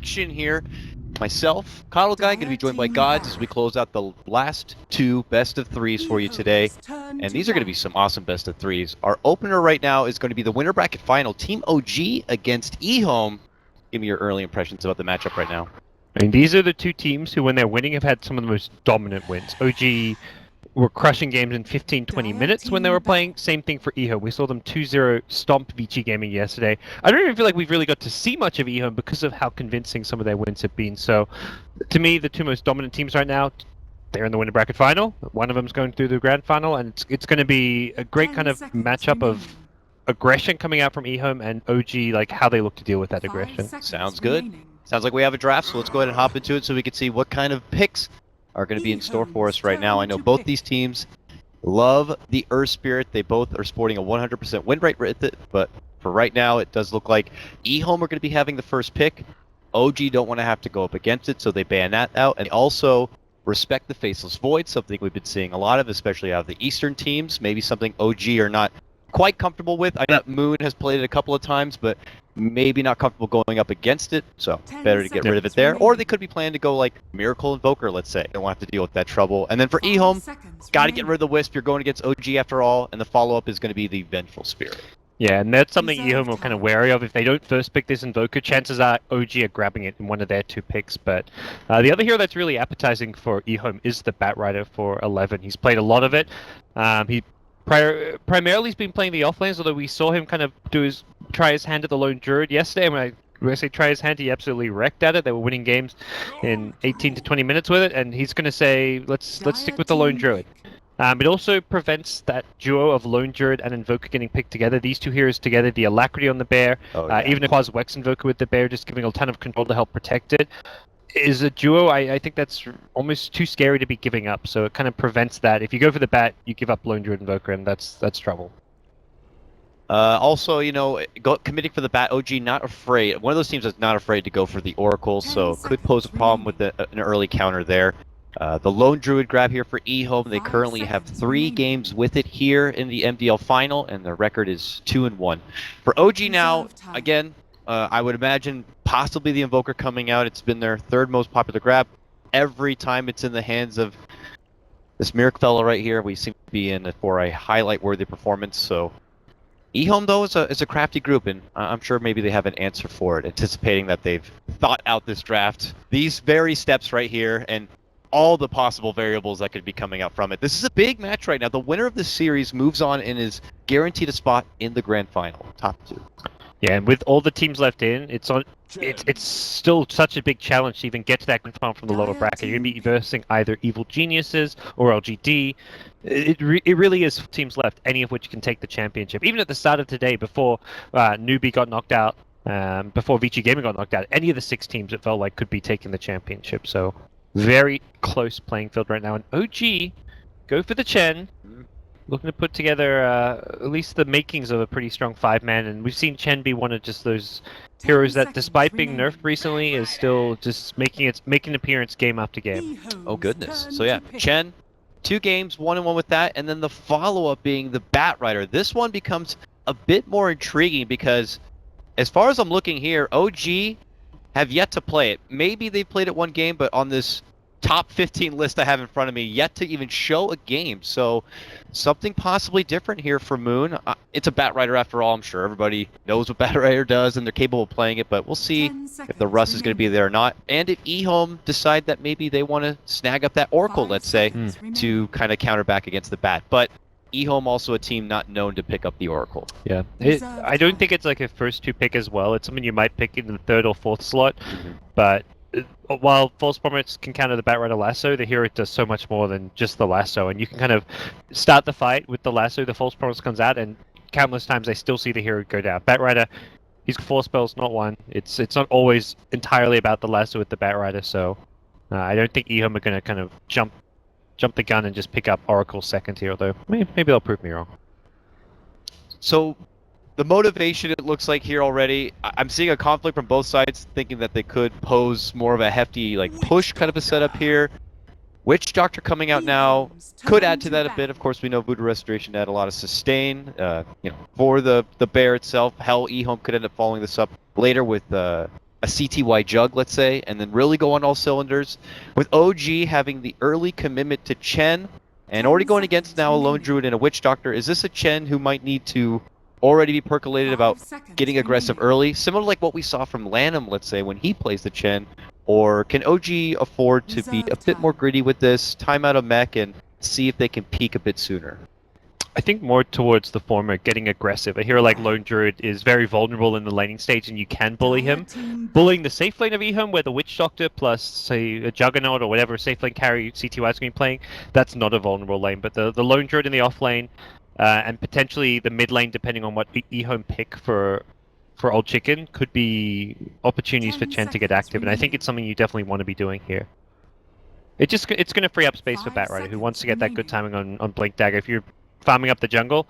action here. Myself, Coddle Guy, going to be joined by Gods as we close out the last two best of threes for you today. And these are going to be some awesome best of threes. Our opener right now is going to be the winner bracket final, Team OG against EHOME. Give me your early impressions about the matchup right now. I mean, these are the two teams who, when they're winning, have had some of the most dominant wins. OG were crushing games in 15-20 minutes when they were playing. Same thing for EHOME. We saw them 2-0 stomp VG Gaming yesterday. I don't even feel like we've really got to see much of EHOME because of how convincing some of their wins have been. So, to me, the two most dominant teams right now, they're in the winner bracket final. One of them's going through the grand final, and it's going to be a great kind of matchup of aggression coming out from EHOME and OG, like how they look to deal with that aggression. Sounds good. Sounds like we have a draft, so let's go ahead and hop into it so we can see what kind of picks are going to be in store for us right now. I know both these teams love the Earth Spirit. They both are sporting a 100% win rate with it, but for right now, it does look like EHOME are going to be having the first pick. OG don't want to have to go up against it, so they ban that out. And also respect the Faceless Void, something we've been seeing a lot of, especially out of the Eastern teams. Maybe something OG are not quite comfortable with. I know that Moon has played it a couple of times, but maybe not comfortable going up against it, so better to get rid of it there. Or they could be planning to go like Miracle Invoker, let's say. Don't want to have to deal with that trouble. And then for EHOME, got to get rid of the Wisp. You're going against OG after all, and the follow-up is going to be the Vengeful Spirit. Yeah, and that's something EHOME are kind of wary of. If they don't first pick this Invoker, chances are OG are grabbing it in one of their two picks. But the other hero that's really appetizing for EHOME is the Batrider for 11. He's played a lot of it. He primarily he's been playing the offlanes, although we saw him kind of try his hand at the Lone Druid yesterday. When I say try his hand, he absolutely wrecked at it. They were winning games in 18 to 20 minutes with it, and he's going to say, let's stick with the Lone Druid. It also prevents that duo of Lone Druid and Invoker getting picked together. These two heroes together, the Alacrity on the bear, even a Quas Wex Invoker with the bear, just giving a ton of control to help protect it, is a duo I think that's almost too scary to be giving up. So it kind of prevents that. If you go for the bat, you give up Lone Druid Invoker, and that's trouble. Also, you know, committing for the bat, OG not afraid. One of those teams that's not afraid to go for the Oracle, so could pose a problem with an early counter there. The Lone Druid grab here for EHOME. They currently have 3 games with it here in the MDL final, and their record is 2-1. For OG now, again, I would imagine possibly the Invoker coming out. It's been their 3rd most popular grab. Every time it's in the hands of this Miracle fellow right here, we seem to be in for a highlight-worthy performance. So EHOME, though, is a crafty group, and I'm sure maybe they have an answer for it, anticipating that they've thought out this draft. These very steps right here, and all the possible variables that could be coming out from it. This is a big match right now. The winner of this series moves on and is guaranteed a spot in the grand final, top 2. Yeah, and with all the teams left in, it's still such a big challenge to even get to that grand final from the lower bracket. You're going to be versing either Evil Geniuses or LGD. It really is teams left, any of which can take the championship. Even at the start of today, before Newbie got knocked out, before VG Gaming got knocked out, any of the 6 teams it felt like could be taking the championship. So very close playing field right now. And OG, go for the Chen. Looking to put together at least the makings of a pretty strong 5-man, and we've seen Chen be one of just those heroes that, despite being nerfed recently, is still just making an appearance game after game. Oh goodness! So yeah, Chen, 2 games, 1-1 with that, and then the follow-up being the Batrider. This one becomes a bit more intriguing because, as far as I'm looking here, OG have yet to play it. Maybe they've played it one game, but on this top 15 list I have in front of me, yet to even show a game. So something possibly different here for Moon. It's a Batrider after all. I'm sure everybody knows what Batrider does and they're capable of playing it, but we'll see if the rust is going to be there or not. And if EHOME decide that maybe they want to snag up that Oracle, let's say, to kind of counter back against the Bat. But EHOME also a team not known to pick up the Oracle. Yeah, I don't think it's like a first 2 pick as well. It's something you might pick in the 3rd or 4th slot, but while False Promise can counter the Batrider lasso, the hero does so much more than just the lasso, and you can kind of start the fight with the lasso, the False Promise comes out, and countless times I still see the hero go down. Batrider, he's got 4 spells, not 1. It's not always entirely about the lasso with the Batrider, so I don't think EHOME are going to kind of jump the gun and just pick up Oracle 2nd here, although maybe they'll prove me wrong. So the motivation, it looks like here already, I'm seeing a conflict from both sides, thinking that they could pose more of a hefty like push kind of a setup here. Witch Doctor coming out now could add to that a bit. Of course, we know Voodoo Restoration had a lot of sustain. For the bear itself, hell, EHOME could end up following this up later with a CTY Jug, let's say, and then really go on all cylinders. With OG having the early commitment to Chen, and already going against now a Lone Druid and a Witch Doctor, is this a Chen who might need to already be percolated about getting aggressive early? Similar to like what we saw from Lanham, let's say, when he plays the Chen. Or can OG afford to be a bit more gritty with this, time out a mech, and see if they can peak a bit sooner? I think more towards the former, getting aggressive. A hero like Lone Druid is very vulnerable in the laning stage, and you can bully him. Bullying the safe lane of EHOME, where the Witch Doctor plus, say, a Juggernaut or whatever safe lane carry CTY is going to be playing, that's not a vulnerable lane. But the Lone Druid in the off lane, and potentially the mid lane, depending on what EHOME pick for Old Chicken, could be opportunities for Chen to get active, and I think it's something you definitely want to be doing here. It's going to free up space for Batrider, who wants to get that good timing on Blink Dagger. If you're farming up the jungle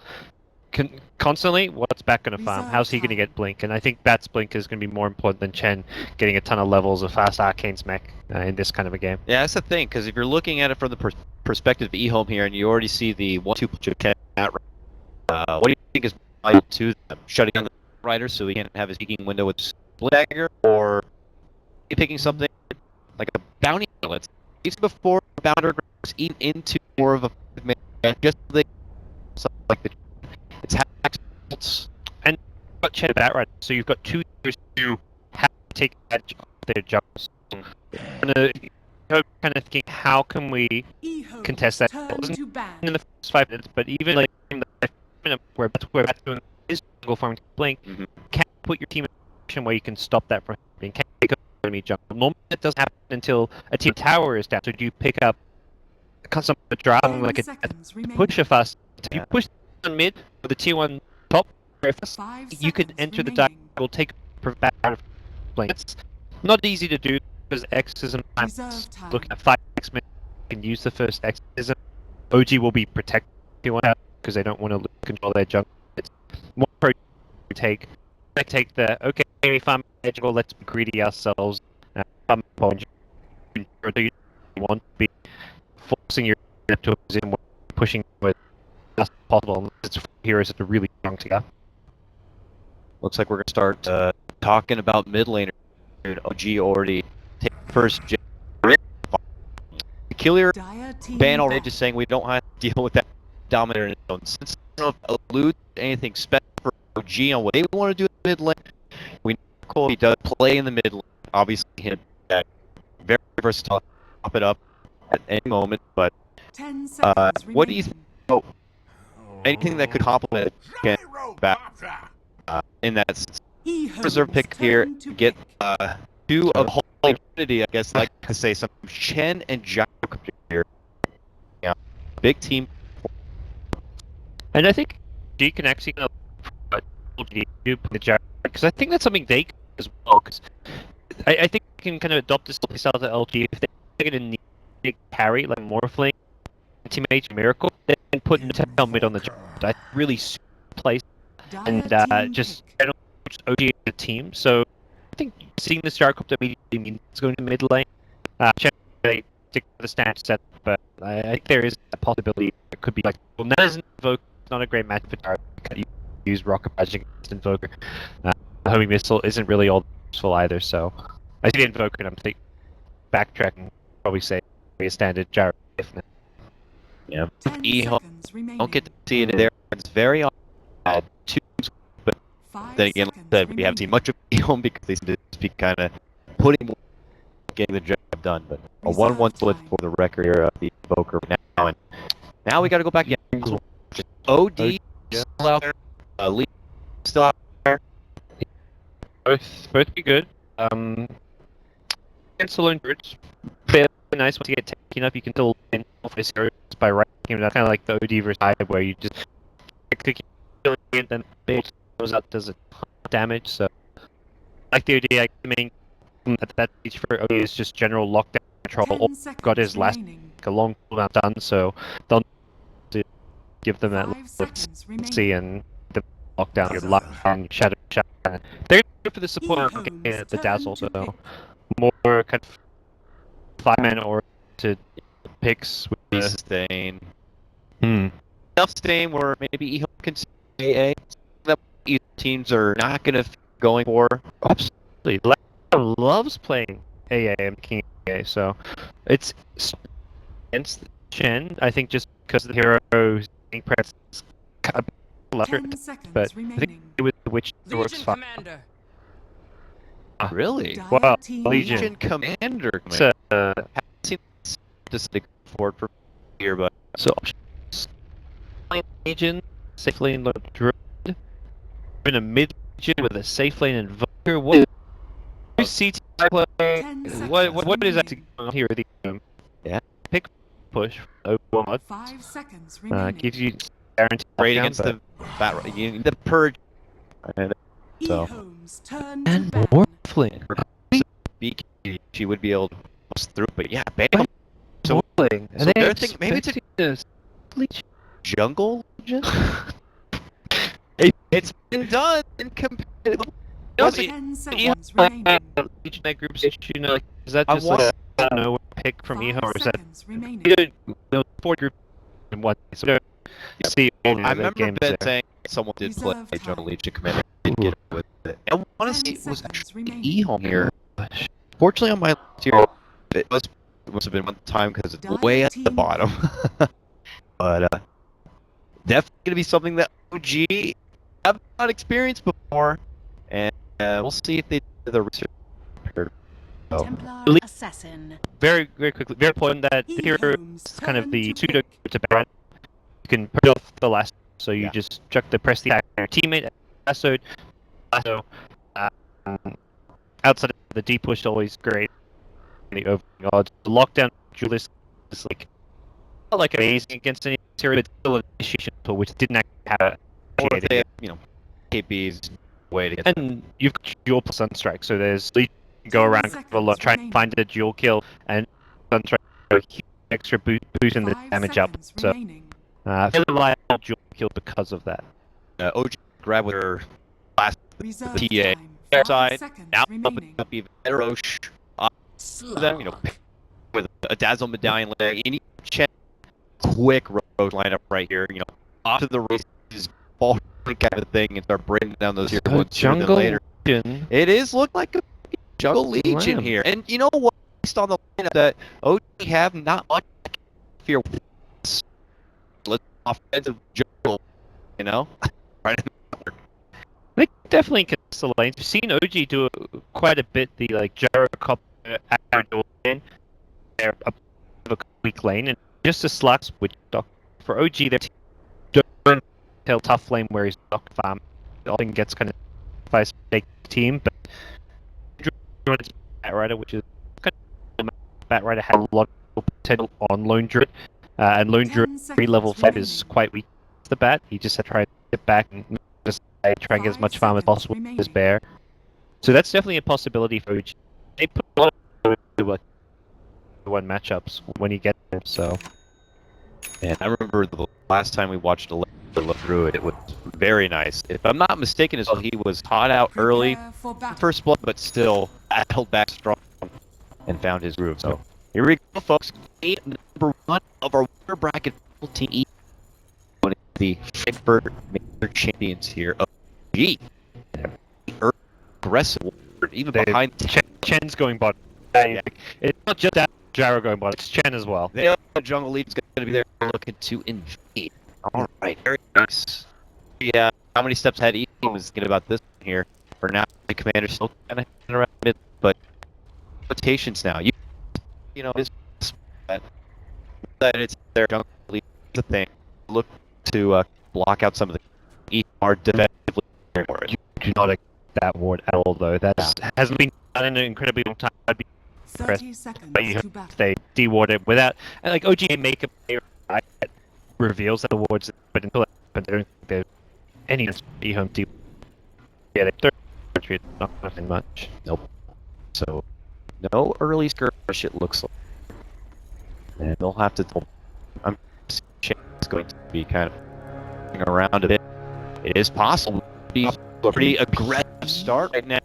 constantly, what's Bat going to farm? How's he going to get Blink? And I think Bat's Blink is going to be more important than Chen getting a ton of levels of fast Arcane's mech in this kind of a game. Yeah, that's the thing, because if you're looking at it from the perspective of EHOME here, and you already see the 1-2 punch of Chen, what do you think is vital to them? Shutting down the Rider so he can't have his peeking window with Blink Dagger, or picking something like a bounty, let's say, before Bounder goes even into more of a just like the it's hacks and got Chen Bat right, so you've got 2 years to have to take advantage of their jungles. Kind of thinking, how can we contest that? It wasn't in the first 5 minutes, but even like in the 5 minutes where Bat's doing his jungle farming to Blink, can't put your team in a position where you can stop that from happening. Can't take up enemy jungle. Normally that doesn't happen until a team tower is down. So do you pick up some driving like a push a fast? If you push on mid with the tier 1 top, you can enter the dark. Will take Bat out of Blink. It's not easy to do because X is looking at 5x minutes. You can use the first X. OG will be protected because they don't want to lose control of their jungle. It's more pro take the okay, we farm jungle, let's be greedy ourselves. You want to be forcing your to a position where you're pushing with as possible, and it's heroes that are really strong together. Looks like we're gonna start talking about mid laner. OG already take first Peculiar ban already, just saying we don't have to deal with that dominator in its own. Since I don't know if it alludes to anything special for OG on what they want to do in the mid lane, we know he does play in the mid lane. Obviously, him very versatile, top it up at any moment. But what do you think? Oh, anything that could complement back in that sense? Reserve pick here to get 2 of Holy Trinity, I guess, like to say some Chen and Gyro here. Yeah, big team. And I think G can actually do the Gyro, because I think that's something they can as well. Because I think they can kind of adopt this playstyle to LG if they're going to need a carry like Morphling, Anti-Mage, Miracle. They can put Nintendo mid on the Gyro. I really place and just OG as a team. So I think seeing the Gyrocopter immediately means it's going to mid lane. They stick to the standard set, but I think there is a possibility it could be like, well, now isn't Invoker, it's not a great match for Gyro. You use Rocket Magic against Invoker. Homing Missile isn't really all useful either, so I see the Invoker and I'm thinking backtracking, probably say a standard Gyro. Yeah. EHOME, don't get to see it there. It's very odd. But then again, like I said, we haven't seen much of EHOME because they seem to just be kind of putting more, getting the job done. But a 1-1 split for the record here of the Invoker now. And now we got to go back. OD still out there. Lee still out there. Both be good. Against the Lone Druids, fairly nice once you get taken up. You can still win off this heroes by ranking him. That's kind of like the OD versus I, where you just click killing it, then it goes out, does a ton of damage. So, like the OD, I mean, at that stage for OD is just general lockdown control. All got his last like, a long cooldown done, so they'll give them that see and the lockdown your luck and shadow. They're good for the support and the dazzle, so more kind of 5-man oriented picks with the Sustain. Self-sustain where maybe EHOME can say AA that teams are not going to going for. Absolutely. loves playing AA and King AA, so it's against Chen. I think just because the hero's press kind of left, 10 seconds but I remaining. think with the witch it works Legion fine. Commander. Really? Wow, Team Legion. Commander. It's a Haven't seen this stick forward for here, but so Legion, safe lane druid, in a mid Legion with a safe lane invoker. What do CT play? 10 What is seconds actually going on here with the Yeah. pick push over mod 5 seconds remaining. gives you guaranteed great down, against but- the bat. You need the purge. And so EHOME's turn to and ban. Morphling. BK, she would be able to bust through, but yeah, bam. So- Morphling. so they're thinking maybe it's a Legion. jungle. Legion? It's been done in competitive. No, Was it- 10 Yeah, seconds remaining. Legion that group you know, like, is that I just want- like I don't know pick from 5 EHO or is that seconds remaining. you don't support group in one so you don't see all I the remember games Ben there. saying someone did play Reserve Jungle time. Legion Commander. Did get with it. I want 10 to see it was seconds actually remaining. EHOME here. Fortunately, on my list here, it must have been one time because it's way at the Team bottom. But definitely gonna be something that OG have not experienced before, and we'll see if they do the research. So, Templar Le- Assassin. Very quickly, very important that the hero EHOME's is kind of turn the to pseudo pick. to baron. You can put off the last, so you Yeah. just chuck the press the attack on your teammate. So outside of the deep push, always great. The opening odds, the lockdown duelist is like not like amazing against any hero, but still an initiation tool which didn't actually have a or if created they yet. have, KP's way to get. And you've got dual plus Sunstrike, so there's you can go 10 around a lot, seconds try and remaining. find a dual kill, and Sunstrike a huge extra boosting the 5 damage up. seconds So remaining. fairly reliable dual kill because of that. OG grab with her last Reserve TA time. 5 side. seconds Now remaining. up even better Roche. Them, with a Dazzle Medallion leg. You need check quick Roche lineup right here. Off to the races, ball kind of thing, and start breaking down those heroes sooner than later. Legion. It is look like a Jungle Legion Lamb. here, and you know what? Based on the lineup that OG have, not much fear. Let's offensive jungle, right in the They definitely can the lanes. We've seen OG do quite a bit. The like Gyrocopter dual lane, they're a bit of a weak lane, and just a slacks with Doc for OG. They're don't tell tough lane where he's Doc farm. Often gets kind of face big team, but Batrider, which is kind of Batrider had a lot of potential on Lone Druid, and Lone 10 Druid seconds 3-level 5 is remaining. quite weak off the bat. He just had to try to get back and just try and get as 5 much farm as seconds possible with his remaining. bear. So that's definitely a possibility for OG. They put a lot of into like one matchups when you get them. So And I remember the last time we watched a look through it, it was very nice. If I'm not mistaken, as well, he was hot out early, Prepare for battle. first blood, but still held back strong and found his groove. So here we go, folks. Number 1 of our winner bracket team, one of the Frankfurt Major Champions here of G. Aggressive, even They- behind Chen's going bottom. Yeah. It's not just that Gyro going bottom, it's Chen as well. The Jungle League's going to be there looking to invade. All right, very nice. Yeah, how many steps ahead each team is thinking about this one here? For now, the commander's still kind of hanging around mid, but rotations now. This that it's their Jungle League is a thing. Look to block out some of the ER defensively. You do not expect that ward at all, though. That hasn't been done in an incredibly long time. I'd be 30 seconds but you to battle. if they de-ward it without, and like OG make a play that reveals that the wards, but until that happens, I don't think there's any EHOME de. Yeah, they're retreat, not nothing much. Nope. So, no early skirmish, it looks like. And they'll have to. I'm it's going to be kind of around a bit. It is possible to be a pretty aggressive start right now.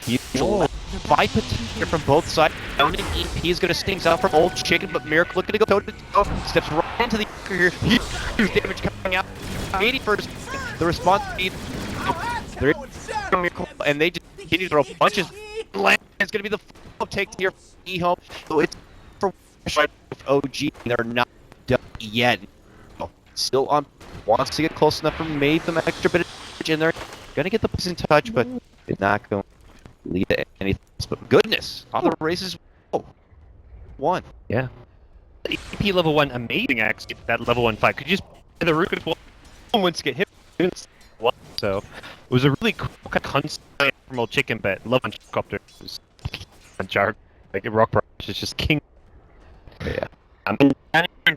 Usual fight potential from both sides. Down in EP is going to stings out from Old Chicken, but Miracle looking to go toe to toe. Steps right into the here. Huge damage coming out. 81st. The response speed. They're Miracle, and they just continue to throw punches. land. It's going to be the follow take here for EHOME. So it's for OG. They're not done yet. Still on. Wants to get close enough for maybe some extra bit of damage in there. Going to get the place in touch, but it's not going to lead to anything else. But goodness, all the races. Oh, one. Yeah. EP level 1, amazing actually, that level 1 fight. Could you just play the rook at once get hit? So, it was a really cool kind of constant from old chicken, but love on Copter was a jar, like a rock brush is just king. Yeah. And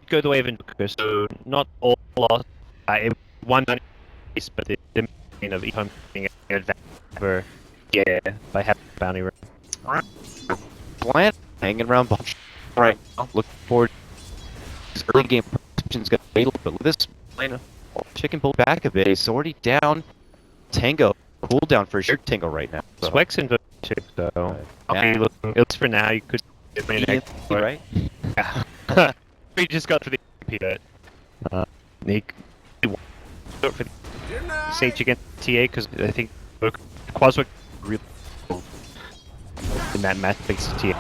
go the way of Invoker, so not all lost. It won piece, but the main of EHOME being an advantage over by having bounty run. Bland hanging around bunch right now. Looking forward to his early game perception's gonna wait a little bit. With this Bland, chicken pulled back a bit. He's already down Tango. Cooldown for sure Tango right now. So. Swag's in too, so Yeah. looking, at least for now you could get an right? Yeah. We just got for the EP but Nick for the Sage against TA because I think Quaswick really in that match against TA.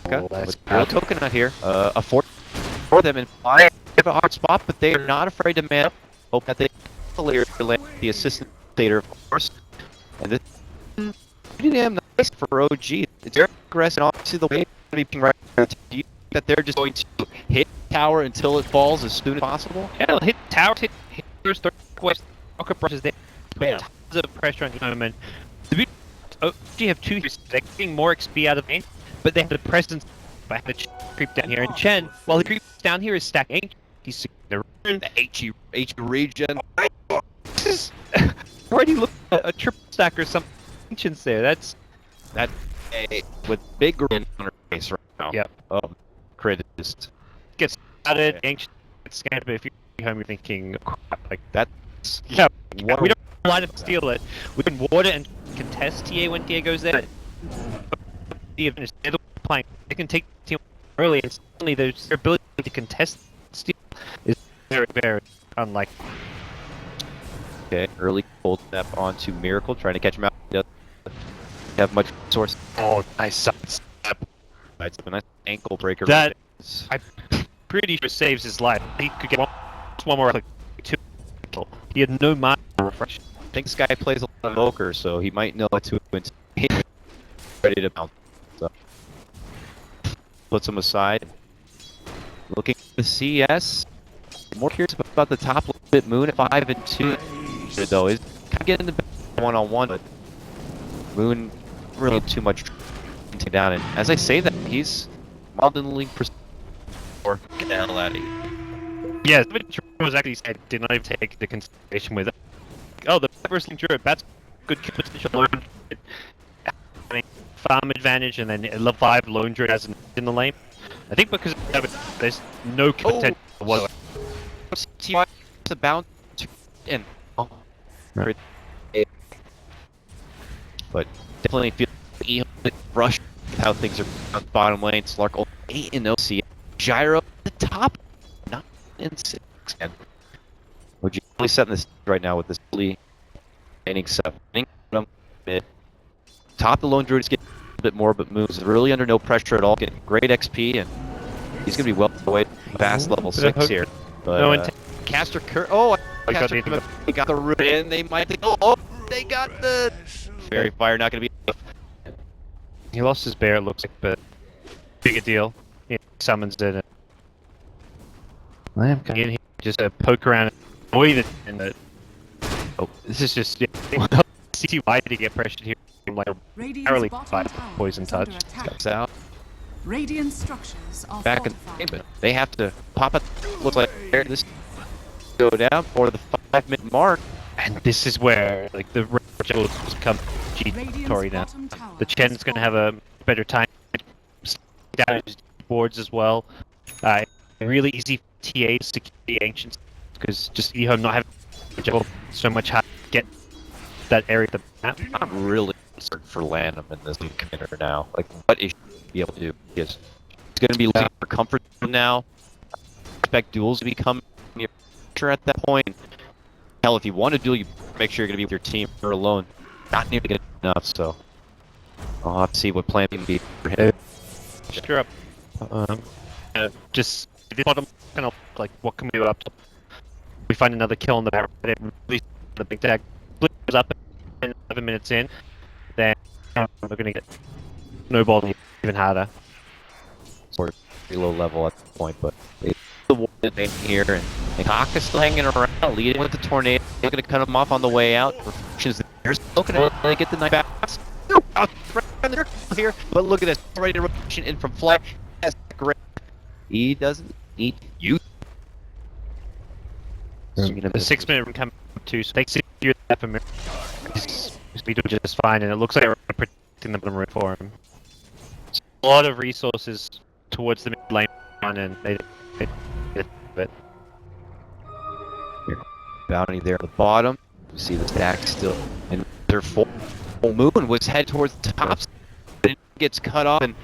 Real coconut here. A for them and I have a hard spot, but they are not afraid to man up. Hope that they clear the assistant stater, of course. And this is pretty damn nice for OG. It's very aggressive, and obviously the way it's going to be right now. Do you think that they're just going to hit tower until it falls as soon as possible? Yeah, they'll hit tower, hit first, third, quest, rocket brushes there. Bam. Tons of pressure on EHOME, and the OG have 2 heroes. They're getting more XP out of the main, but they have the presence by having to creep down here. And Chen, while he creeps down here, is stack Ancient. He's the HE regen. This is already look a triple stack or some Ancients there. That's that with big grin on her face right now. Yep. Crit just gets started. Ancient gets scanned, but if you're home, you're thinking, crap, like that's yeah. We don't line up steal it. We can ward it and contest TA when TA goes there. The advantage they're playing. They can take the team early, and suddenly their ability to contest steal is very, very unlikely. okay. Early cold step onto Miracle, trying to catch him out. He doesn't have much source. Oh, nice side step. It's a nice ankle breaker. That I'm pretty sure saves his life. He could get one more, like 2. He had no mind to refresh. I think this guy plays a lot of Evoker, so he might know to ready to bounce. So puts him aside. Looking at the CS. More curious about the top little bit. Moon at 5 and 2. Though is kind of getting the one-on-one, but Moon really too much to take down. And as I say that, he's mildly or get the hell out of here. Yeah, was actually said did not even take the consideration with it. Oh, the first Druid, that's good potential lone druid. Farm advantage, and then level 5 lone druid as in the lane. I think because of it, there's no potential whatsoever. The bounce in. Right. But definitely feel like rush with how things are on the bottom lane. Slark 8 and 0 CS. Gyro at the top, 9 and 6. And we're really setting this right now with this early inning 7. Mid. Top the lone druid is getting a bit more, but Moon's really under no pressure at all. Getting great XP, and he's going to be well away past level 6 here. But no, Caster Caster he got the root in. They might think, oh, they got the Fairy Fire. Not going to be. He lost his bear, it looks like, but bigger deal. He summons it. I am coming in here just to poke around and avoid it. And oh, this is just CTY to get pressured here. I'm like narrowly by poison touch. Steps out. Radiant structures are Back in the fortified. game, but they have to pop it. Looks like this go down for the 5-minute mark. And this is where like the Rachel has become cheatory now. bottom tower The Chen's has gonna have a better time down his boards as well. Really easy for TAs to keep the Ancients because just EHOME not having so much hard to get that area of the map. I'm really concerned for Lanham in this new commander now. Like, what is he be able to do? He's going to be looking for comfort zone now. Expect duels to become your future at that point. Hell, if you want to duel, you make sure you're going to be with your team or alone. Not nearly good enough, so I'll have to see what plan can be for him. Sure up. Just this bottom kind of like what can we do up to? We find another kill on the barrel. Release the big tag. Goes up and 11 minutes in. Then we're gonna get snowballed even harder. Sort of pretty low level at the point, but the war in here and Hawk is still hanging around, leading with the tornado. They're gonna cut him off on the way out. Reflections there, still gonna get the knife back. Here, but look at this, already a rotation in from Flash. That's great. He doesn't need you. The 6 minute run coming to, so they secure that for me. We do just fine, and it looks like they're protecting the bottom room for him. So a lot of resources towards the mid lane, and they get it. Bounty there at the bottom. You see the stack still, and their full moon was head towards the top. It gets cut off, and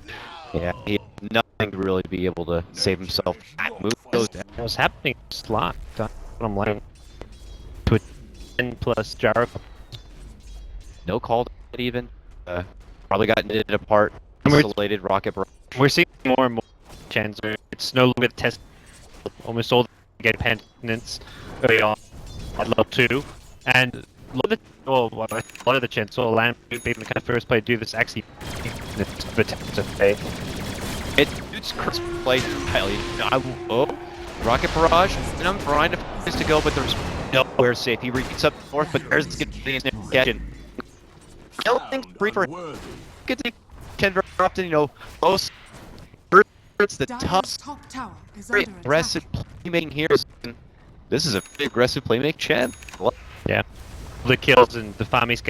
yeah, he had nothing to really be able to save himself. That move goes down. What's happening? Slot. I'm like to a 10 plus Jaro. No call even. Probably got knitted apart. And Isolated rocket barrage. we're seeing more and more chance where it's no longer the test. Almost all get pendants early on at level 2, and a lot of the chance or land being the kind of first play to do this actually the attempt to play. It suits Chris' play highly. Oh, rocket barrage, and I'm trying to find place to go, but there's nowhere safe. He reaches up north, but there's the catch. I don't think free for good to Kendra often, you know, most it's the tough, top tower is very under aggressive playmaking here. This is a very aggressive playmaking champ. Yeah, the kills and the farming's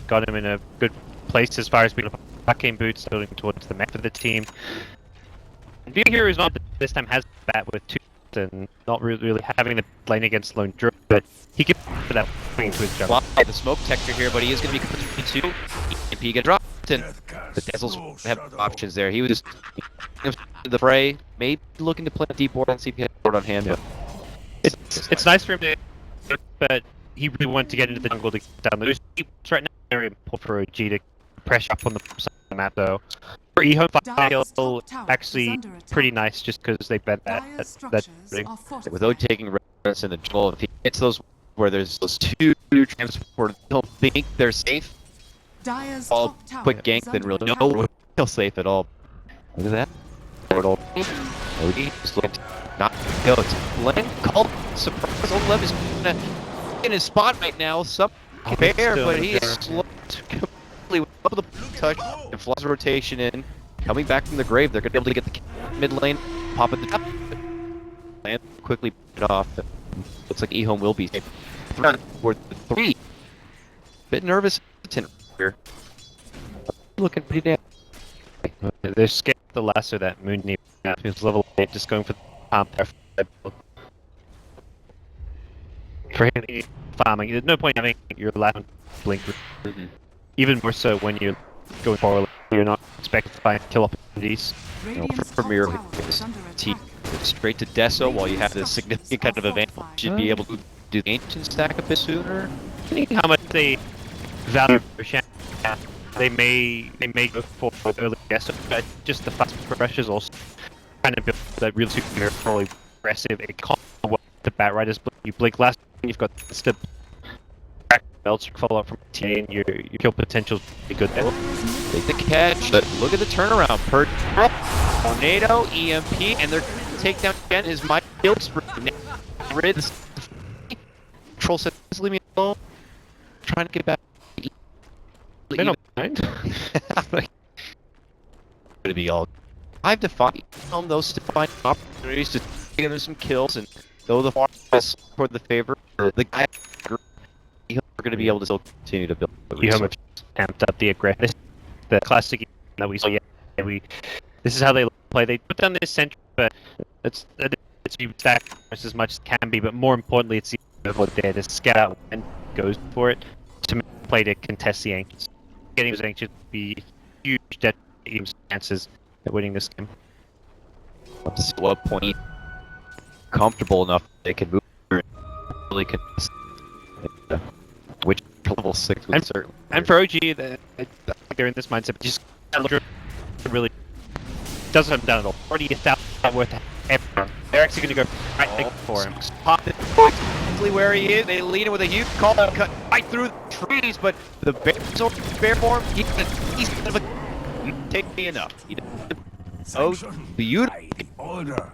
got him in a good place as far as being back game boots building towards the map of the team. And View here is not this time has that with 2 and not really having the lane against Lone Druid, but he can for that swing to his jump. Well, the smoke detector here, but he is going to be completely 2. If he get dropped, and the Dazzles have options there. He was just the fray, maybe looking to play a deep board and see if he had a board on hand. Yeah. It's nice for him to, but he really wanted to get into the jungle to get down the right now. Very important for OG to pressure up on the side of the map though. For EHOME file actually pretty nice just because they bet that without taking risks in the jungle. If he hits those where there's those 2 transport, don't think they're safe. All quick gank, then really no real safe at all. Look at that. Portal. OD just looking to not go. It's lane called surprise. Old Lev is in his spot right now. Some fair, but he is completely with the touch and flies rotation in. Coming back from the grave, they're gonna be able to get the mid lane, pop at the top, and quickly put it off. Looks like EHOME will be safe. For the 3. Bit nervous here. Looking pretty damn. They're scared of the lasso that Moon needs. He's level 8, just going for the pump there. For him, farming, there's no point having your last blink. Even more so when you're going forward, you're not expected to find kill opportunities. For Premier, straight to Deso while you have this significant kind of advantage. Should be able to do the ancient stack a bit sooner. How much they value their chance. They may go for early Deso, but just the fast pressures also kind of build that real super probably aggressive. It can't work the Bat Riders. You blink last, you've got the belts follow up from TA, and your kill potential is pretty good there. Take the catch, but look at the turnaround. Per tornado, EMP, and their takedown again is my kill spree. Rids control says leave me alone. Trying to get back. They don't mind. Gonna be all 5 to 5. Those to find opportunities to take them some kills, and though the far for the favor, the guy are going to be able to still continue to build. EHOME amped up the aggressive, the classic that we saw. Yeah, this is how they play. They put down this central, but it's stack as much as it can be. But more importantly, it's there to scout out and goes for it to play to contest the ancients. Getting those ancients would be huge chances at winning this game. Up to what point comfortable enough they can move really contest, which level 6 would certainly. And for OG, the they're in this mindset, but just really doesn't have down at all. Already 1,000 worth of everyone. They're actually going to go right for him. Pop it exactly where he is. They lead him with a huge call cut right through the trees, but the bear form, he's gonna take me enough. Oh, beautiful. Order.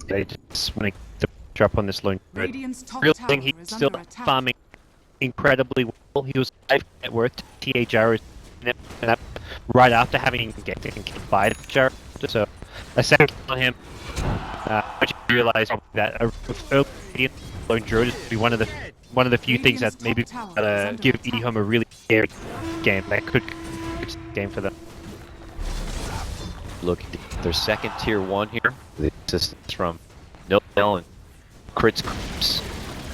They just want to drop on this lone druid. Radiant's top Real tower thing, he's is still under attack. farming incredibly well. He was 5 net worth to TA Gyro's and up right after having get taken by the Gyro. So a second on him. But you realize that a early lone druid is be one of the few things that maybe give EHOME a really scary game that could game for them. Look at their second tier 1 here. The assistance from MDL and Crits.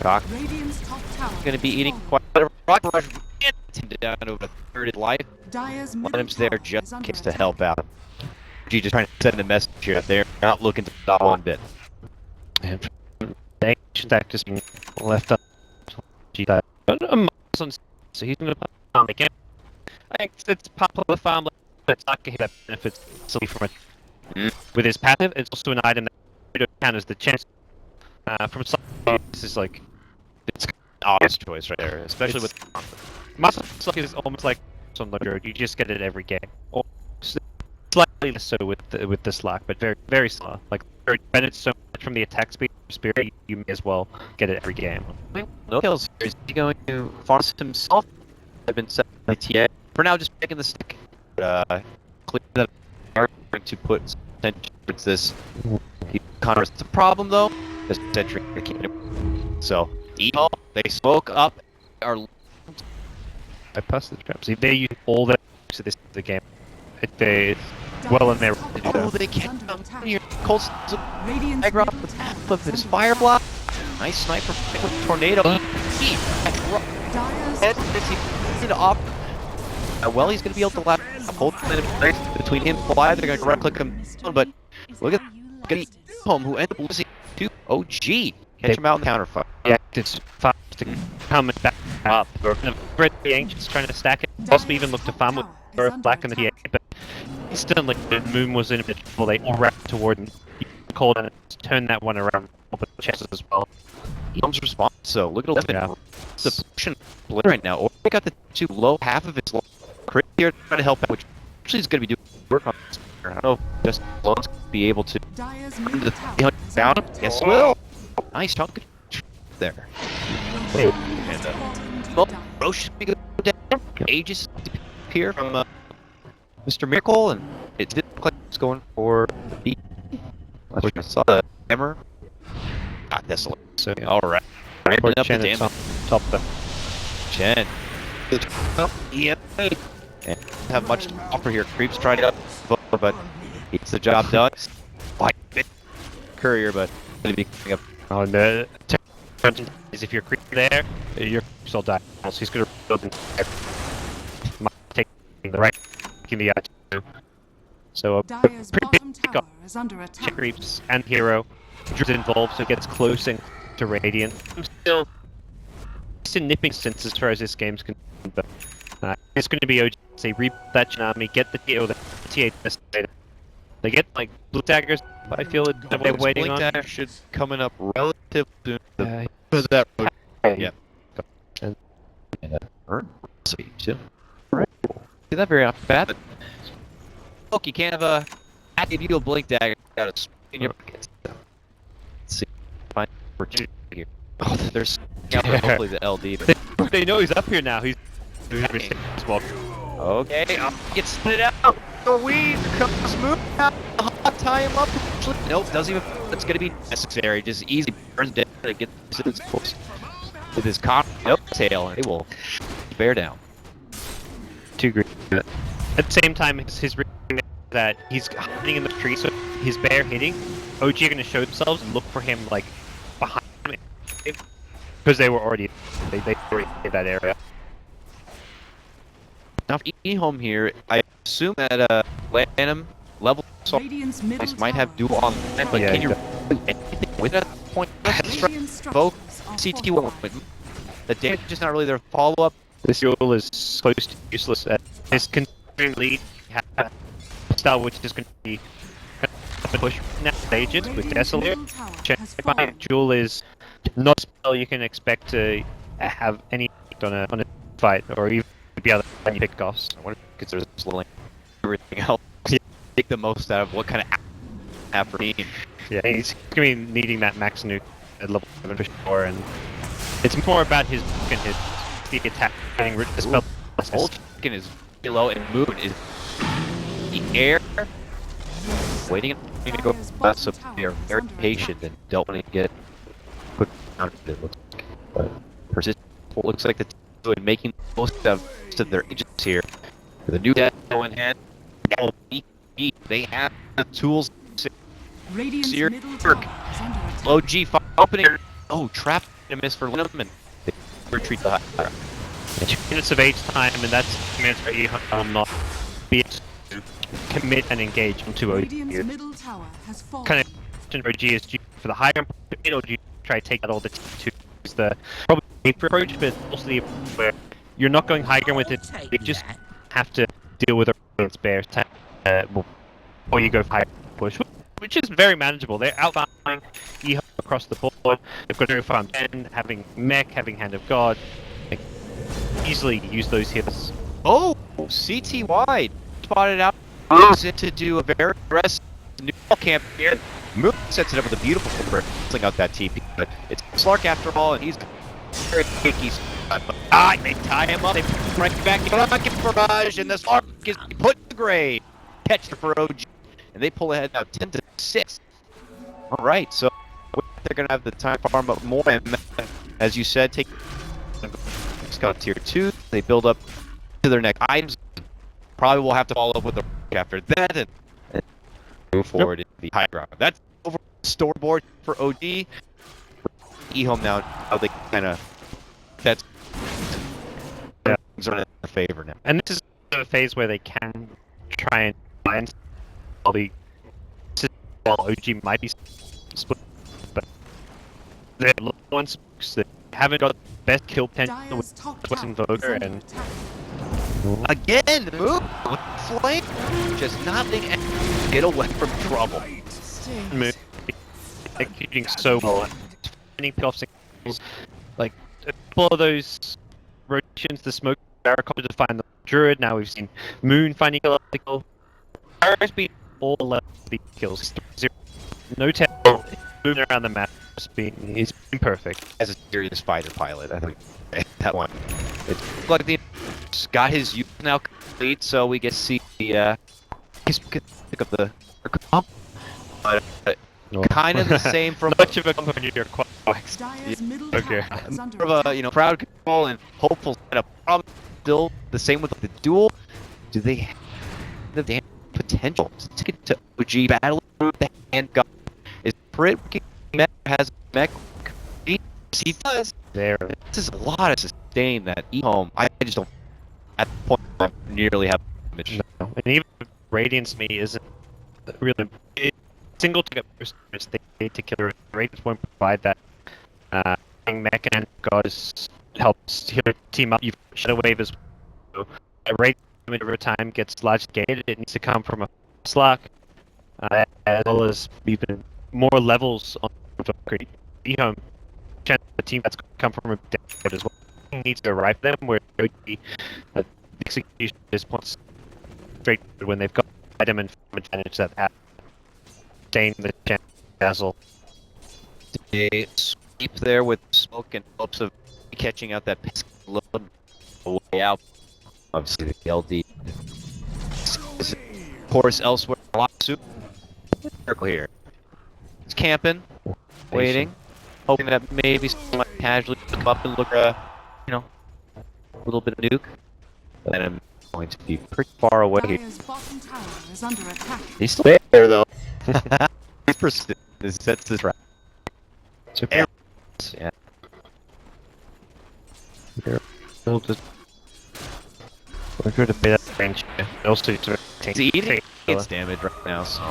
Cock Radiant's top tower going to be has eating fallen. quite a rock rush. Down over a third of life. Dire's One of middle them's there tower just is in under case to attack. help out. G just trying to send a message here. They're not looking to stop one bit. And the ancient actors being left up. So he's going to play farm again. I think it's part of the farm, but it's not going to that benefits solely from it. With his passive, it's also an item that counters the chance from some. This is like It's an obvious choice right there, especially with Muscle Slug is almost like some Logro. You just get it every game, or slightly less so with the Slack, but very similar. Like it benefits so much from the attack speed of Spirit, you may as well get it every game. no kills. Is he going to force himself? I've been set by TA. For now, just making the stick. But clear that are going to put some attention towards this. He Connor's the problem though. This century can't. So EHOME, they smoke up. Are I passed the traps. If they use all the to this the game, it's well in their. Dire's top tower they is can't under come attack. here. Colt's Radiant's aggro middle with tower half of is his under fire attack. block. Nice sniper with tornado. He Dire's head top is to off. Well, he's going to be able to lap both between him and Fly. They're going to right click him, but look at EHOME who ended up losing to OG. Catch him out in the counter fire. Yeah, it's fast to come back up. The Ancients trying to stack it. Possibly even look to farm with both Black and the TA, but instantly the Moon was in a bit of trouble. They all wrapped toward and called and turn that one around. But the chests as well. EHOME's response. So look at 11. Yeah. It's a pushing split right now. Or they got the two low half of his low crit here trying to help out, which actually is going to be doing work on this. I don't know if just Lone's going to be able to Dire's come to middle the tower is down under him. attack. Yes, will. Nice chunk there. And Well, Roche should be good down. Aegis here from Mr. Miracle, and it did look like it's going for the beat. I saw the hammer. Got this. So Alright. Right up the Chen damage. top the Chen. Yeah. And have much to offer here. Creeps tried it up, but gets the job done. Like Courier, but going to be coming up. on the is if you're creep there, your creeps all die. So he's gonna build and take the right in the eye. So Dire's pretty bottom big tower is under attack. creeps and hero is involved, so it gets close and to Radiant. I'm still nipping sense as far as this game's concerned, but it's going to be OG. Say rebuild that Tsunami, get the TA or the TA devastator. They get like blue daggers. But I feel that they're waiting on. Blink should coming up relative soon. Uh, Was that? yeah. And sweet too. Right. See that very often bad. But look, you can't have a active you blink dagger out of in your pockets. Let's see. Find opportunity here. Oh, there's hopefully the LD. But They know he's up here now. He's as well. okay, get split out. The weed comes move out. Tie him up. Nope, doesn't even. It's gonna be necessary. Just easy burns down to get this close. With his tail, and it will bear down. Too great. At the same time, his reason that he's hiding in the tree, so his bear hitting, OG are going to show themselves and look for him like behind him because they were already they already hit that area. Now, for EHOME here, I assume that Lanham level so Radiant's middle might have tower dual is on, under but Yeah, can you he do anything with that point? Radiant Both structures are CT1. fortified. The damage is not really their follow-up. This duel is close to useless. This continuing lead style, which is going to be a push now stages with Desolate. Duel is not a spell you can expect to have any effect on a fight, or even be able to pick offs. I wonder if consider slowing everything else. Take the most out of what kind of have for team. Yeah, he's going to be needing that max nuke at level 7 for sure, and it's more about his the attack getting rid of the spell. Old chicken is below and Moon is in the air, waiting to go left, so they are very patient and don't want to get put down. It looks like, but persistent. Looks like the team is making the most of their agents here. With a new death in hand, they have the tools. Radiant's Seer middle work. tower is under attack. Low G opening. Oh, trap and miss for Linneman. They retreat the high. 2 minutes of age time, and that's minutes for EHOME not be able to commit and engage onto OG. Radiant's middle tower has fallen. Kind of OG is G for the higher middle G, try to take out all the T2 is the probably safer approach, but also the where you're not going high ground with it, you just have to deal with a spare time before you go for high push, which is very manageable. They're outbounding EHOME across the board. They've got no farm 10, having mech, having Hand of God. They easily use those heals. Oh, CT wide. Spotted out. Moves it to do a very aggressive new camp here. Moon sets it up with a beautiful flipper, pulling out that TP. But it's Slark after all, and he's very picky. They tie him up. They put him right back in barrage, and the Slark is put in the grave. Catch for OG, and they pull ahead now 10-6. All right, so they're gonna have the time to farm up more, and as you said, take Scout tier 2. They build up to their next items. Probably will have to follow up with the after that and move forward in the high ground. That's over the storyboard for OD. EHOME now, how they kind of things are in their favor now. And this is a phase where they can try and find all the while OG might be split, but they're little ones that haven't got the best kill potential Dire's with top what's tower Invoker, is under and attack. Again, move with flame, just nothing get away from trouble. move executing so well. Finding pick-off signals, like a couple of those rotations, the smoke barricade to find the druid. Now we've seen Moon finding a kill. Barracks beat all 11 kills. No tell, moving around the map. He's been perfect. As a serious fighter pilot, I think that one. It's like the got his youth now complete, so we get to see the pick up the kind of the same from much of a compliment here. Dire's middle Okay. tower is under more of attack. a proud control and hopeful setup. Problem still the same with the duel. Do they have the damn potential to get to OG battle with the handgun? Is Brit mech has mech? He does. There. This is a lot of sustain that EHOME. I just don't. At the point, I nearly have damage. No. And even Radiance me isn't really single target burst to kill Radiance won't provide that. Mech and God helps heal team up. You've Shadow Wave as well. So, Radiance over time gets large gated. It needs to come from a Slark, as well as even more levels on EHOME. The team that's come from a dead as well needs to arrive them where the execution at this point straight when they've got item and advantage that have staying the chance dazzle. They sweep there with smoke and hopes of catching out that piss load way out. Obviously the LD is of course elsewhere. A lot of circle here. It's camping, waiting, hoping that maybe someone might casually come up and look a little bit of nuke. And I'm going to be pretty far away here. Dire's bottom tower is under attack. He's still there though. He's persistent. This sets this trap. Yeah. We'll just we're going to pay that range. Also, He's eating its damage right now, so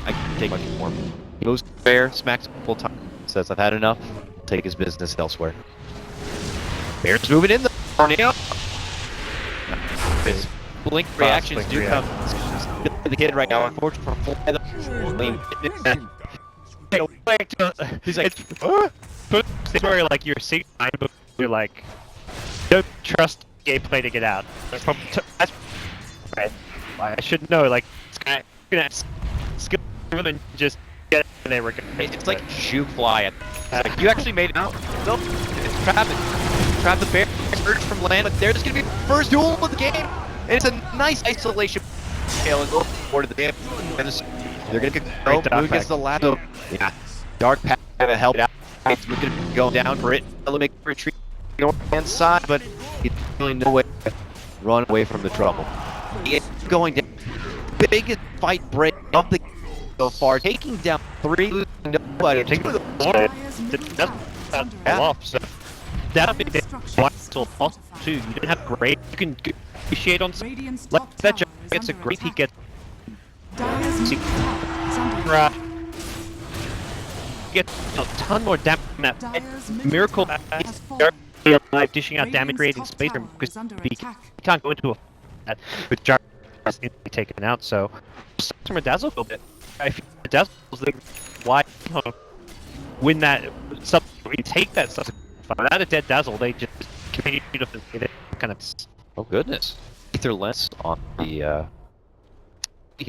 I can take much more. He goes Bear, smacks him full time, says I've had enough, take his business elsewhere. Bear's moving in though. tornado. His blink reactions blink do come. The kid right now, unfortunately, for He's like, it's where like you're seeing, but you're like, don't trust gameplay to get out. That's right. I should know. Like, it's gonna have skill more than just get it. There we go. It's like shoe fly. Like, you actually made it out. Nope. It's trap the bear from land, but there's gonna be the first duel of the game, and it's a nice isolation. Tail and go forward to the game, and they're gonna go. Blue gets the last. So, yeah, dark path to help it out. It's gonna go down for it. They'll make a retreat on the hand side, but he's really no way to run away from the trouble. It's going down. Biggest fight break of the game so far, taking down 3. Nobody. Taking the off. So that'll be the vital off too. You didn't have great. You can appreciate on Radiant's like top that. tower is Gets a under great. He attack. gets Dire's See- middle tower is under attack. get a ton more damage than that. Dire's Miracle middle tower has fallen. dishing out damage Radiant's rating top space tower because is under he attack. can't go into a that with Jar instantly taken out. So some Dazzle a little bit. If Dazzle's the why win that sub, we take that sub. Without a dead Dazzle, they just continue to get it kind of. Oh goodness. Ether lens on the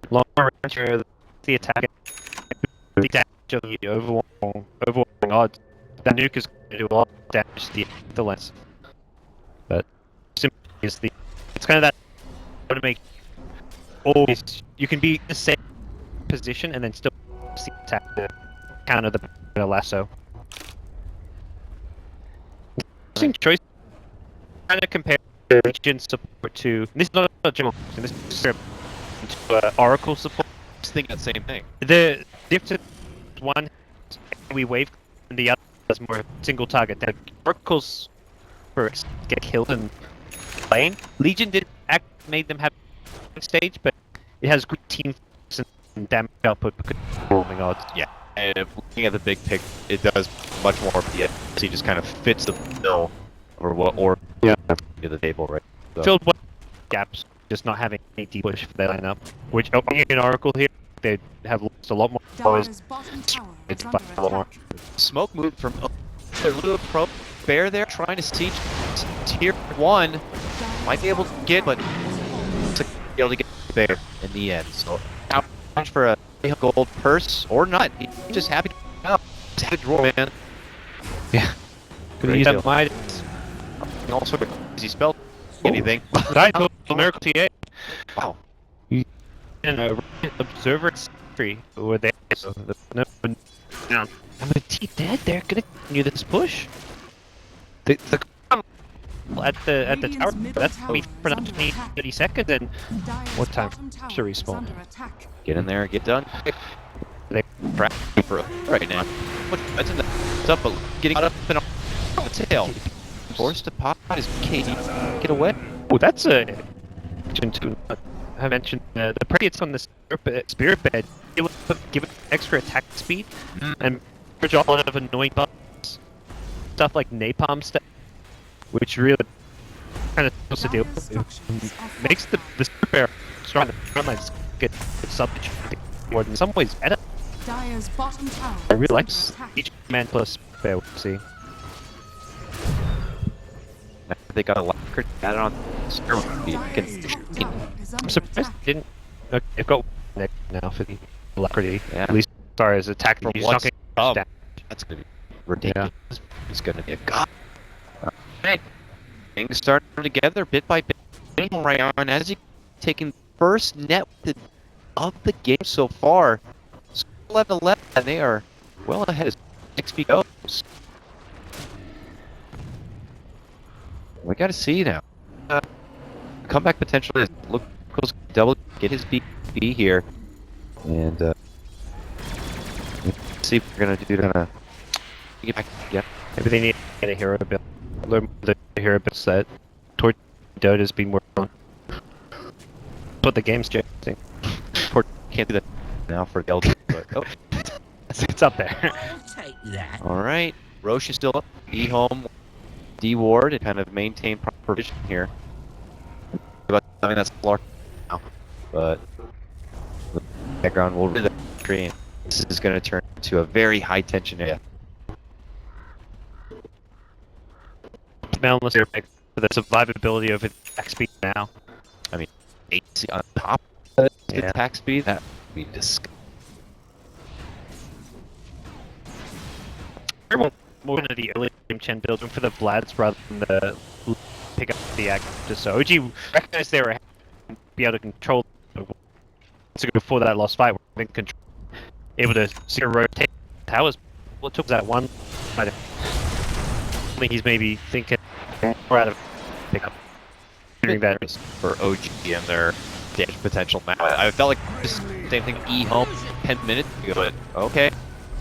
Long range for the attack, the damage of the overwhelming odds. That nuke is going to do a lot of damage to the lens. But simply is it's kind of that to make always you can be in the same position and then still see attack to counter the lasso. Interesting choice. Kind of compare Legion support to this is not a general question, this is to Oracle support. just thinking the same thing. The difference one we wave and the other is more single target. The Oracles first get killed in lane. Legion did act made them have stage, but it has good team and damage output because of rolling odds. Yeah, and if looking at the big pic, it does much more of the he just kind of fits the bill or Yeah. to the table, right? So, Filled with gaps, just not having any deep push for their lineup. Which in Oracle here, they have lost a lot more. Dire's bottom tower It's is under a lot more. attack. smoke move from a little pro bear there trying to siege tier 1. Might be able to get, but to be able to get there in the end. So challenge for a gold purse or not. He's just happy to come out. He's happy to roll, man. Yeah. Gonna Great use deal. that might. All sort of easy spell. Anything. I told Miracle TA. Wow. And a observer tree were there, so no. I'm a T dead. They're gonna continue this push. The at the tower. That's me for another 30 seconds. And Dire's what time bottom tower to is respawn? under attack. Get in there, get done. They Trap for right now. That's in the up, but getting up and on the tail. Forced to pop is key. Get away. Oh, that's a I mentioned the Predates on the spirit bed. It would give it extra attack speed and bridge a lot of annoying buffs, stuff like napalm stuff, which really kind of supposed to deal Dire's with. structures are Makes the spirit bear strong. The front lines get substituted in some ways better. Dire's bottom tower I really is like under attack. each man plus bear. We'll see. They got a locker added on. Dire's top tower is I'm under surprised attack. they didn't. They've got one now for the alacrity. Yeah. At least as far as attack For he's once, not getting oh, that's gonna be ridiculous. It's gonna be a god. Alright. Things starting together bit by bit. Rayon as he taking first net of the game so far. 11-11, and they are well ahead as XP goes. We gotta see now. Comeback potential is look double get his BP here, and let's see if we're gonna do get back. Yeah, Maybe they need to get a hero build. Learn the hero builds that Torch Dota's been working on. But the game's changing. Port can't do that now for the LG, but oh, It's up there. I'll take that. all right. Roche is still up. EHOME de-ward and kind of maintain proper vision here. About something that's large now, but the background will rid of the tree, and this is going to turn into a very high tension area. Boundless here for the survivability of its attack speed now. I mean, 8 on top of the Yeah. attack speed, that would be disgusting. More into the early game Chen build for the Vlads rather than the pick up the actor. So OG recognized they were be able to control before that lost fight. Were able to secure rotate towers. Well, it took that one. I think he's maybe thinking more out of pick up. Doing that For OG and their damage potential now. I felt like just same thing with EHOME 10 minutes ago, but okay.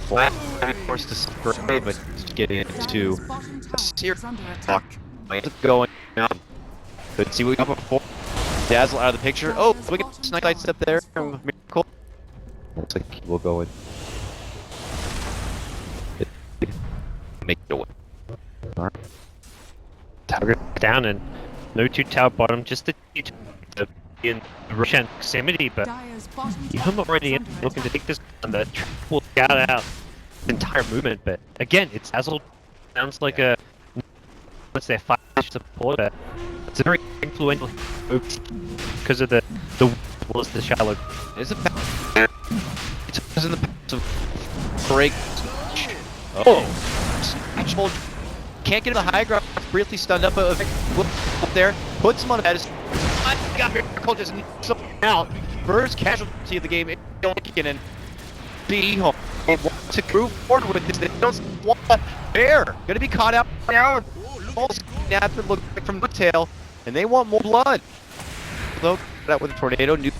Flat, forced to separate, but just getting into Dire's bottom tower serious is under attack. going down. Couldn't see what we got before. Dazzle out of the picture. Oh, we get Snipe Lights up there. Miracle. Looks like we'll go in. Make it away. Alright. tower down and no two tower bottom, just the to be in Russian proximity, but Dire's bottom EHOME tower already Oh, is in, under looking to attack. take this on the triple scout out the entire movement, but again, it's Dazzle sounds like a what's their 5 supporter. It's a very influential move because of the was the shallow. Is it back? It's in the pass of break. Oh! Actual can't get to the high ground. Briefly stunned up. Up there. Puts him on a pedestal. I got Miracle just knocks him out. First casualty of the game. Don't kick it in. EHOME. They want to move forward with this. They don't want a bear. Gonna be caught out now. Balls snap and look like from the tail. And they want more blood. Though that with a tornado. New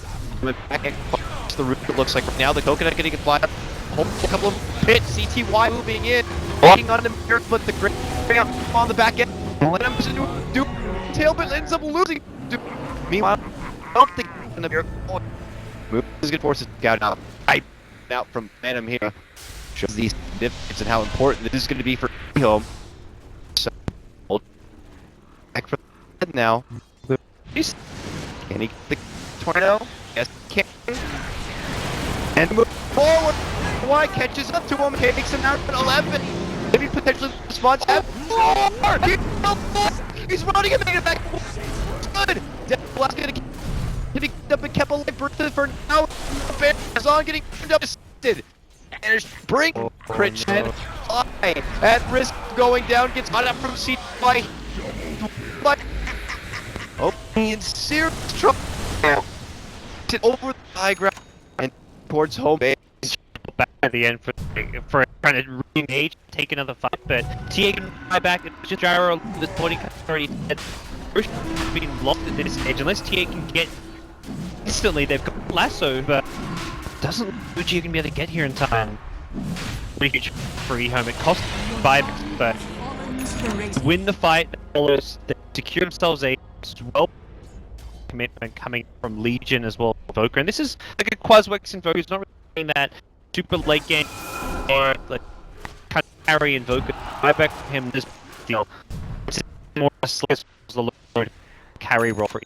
back across the roof. It looks like right now the coconut getting fly up. A couple of pits. CTY moving in. Walking on the mirror, but the great on the back end. Let him do tail, but ends up losing. Meanwhile, I don't think the mirror move is good force to scout out. I out from Phantom here. Shows the significance and how important this is going to be for EHOME. So, hold back for the head now. Can he get the tornado? Yes, he can. And move forward. Why catches up to him, takes him out at 11. Maybe potentially response at 4. He's running and making it back. Good. Deathblast gonna get up and kept alive for now. Bears on getting up. And bring crit Chen at risk of going down, gets caught up from seat by oh, in serious trouble. Over the high ground and towards home base. Back at the end for trying to re-engage, take another fight, but TA can fly back and just gyro this point already dead. Being locked at this stage, unless TA can get instantly, they've got lasso, but doesn't look like TA can be able to get here in time. Pretty huge for EHOME. It costs 5, but win the fight, they secure themselves a well commitment coming from Legion as well, Evoker, and this is like a Quaswex Invoker who's not really doing that super late game or like kind of carry Invoker. I back from him this deal. It's more a slice the Lord carry role for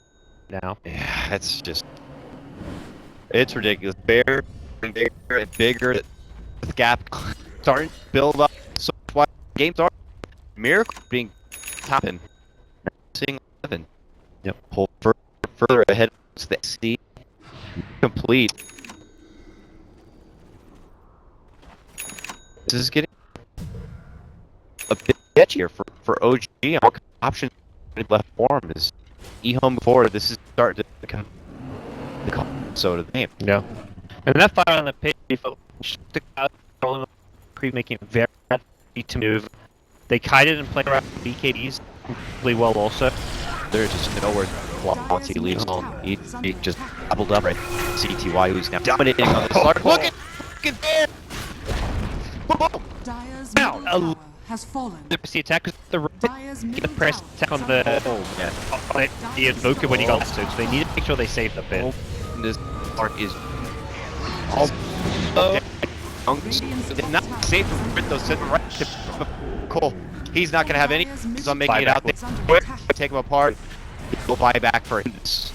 now. Yeah, it's just it's ridiculous. Bigger and bigger and bigger. The gap starting to build up. So why games are Miracle being top and seeing 11. Yep. Pull further ahead to the C complete. This is getting a bit sketchier for OG. What option left for him is EHOME before this is starting to become the so to the game. Yeah. And that fire on the pit, the out, making it very easy to move. They kited and played around BKBs really well also. There's just nowhere once he leaves home. He just doubled up right. CTY who's now dominating on the start. Look at there! Dire's Now, middle tower has fallen. The attack is the Dire's the middle press tower attack on is the under attack. on the Invoker when he got so they need to make sure they save the bit. This part is all not safe for those sitting right to Cole. He's not going to have any, so I'm making it out there. Quick, take him apart. He'll buy back for this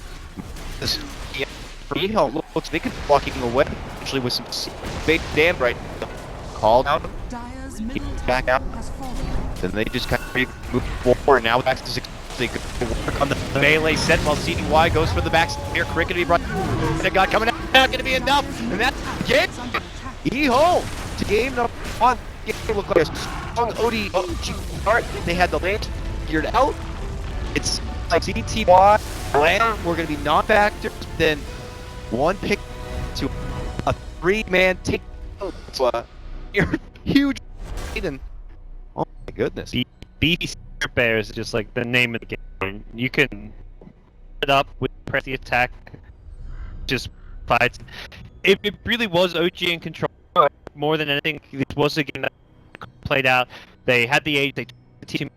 yeah, for EHOME. Looks they could walking away actually with some big damn right now. Called out. Back out. Then they just kind of move forward. Now back to 6. They could work on the melee set while CDY goes for the back here. Cricket to be brought. And a got coming out. Not going to be enough. And that's it. EHOME to game number 1. It looked like a strong OG start. They had the lane figured out. It's like CTY land. We're going to be non-factors. Then one pick to a 3-man take. To a huge. And oh my goodness. BC Bears is just like the name of the game. You can it up with press the attack, just fights. It really was OG in control more than anything. This was a game that played out. They had the age, they took the team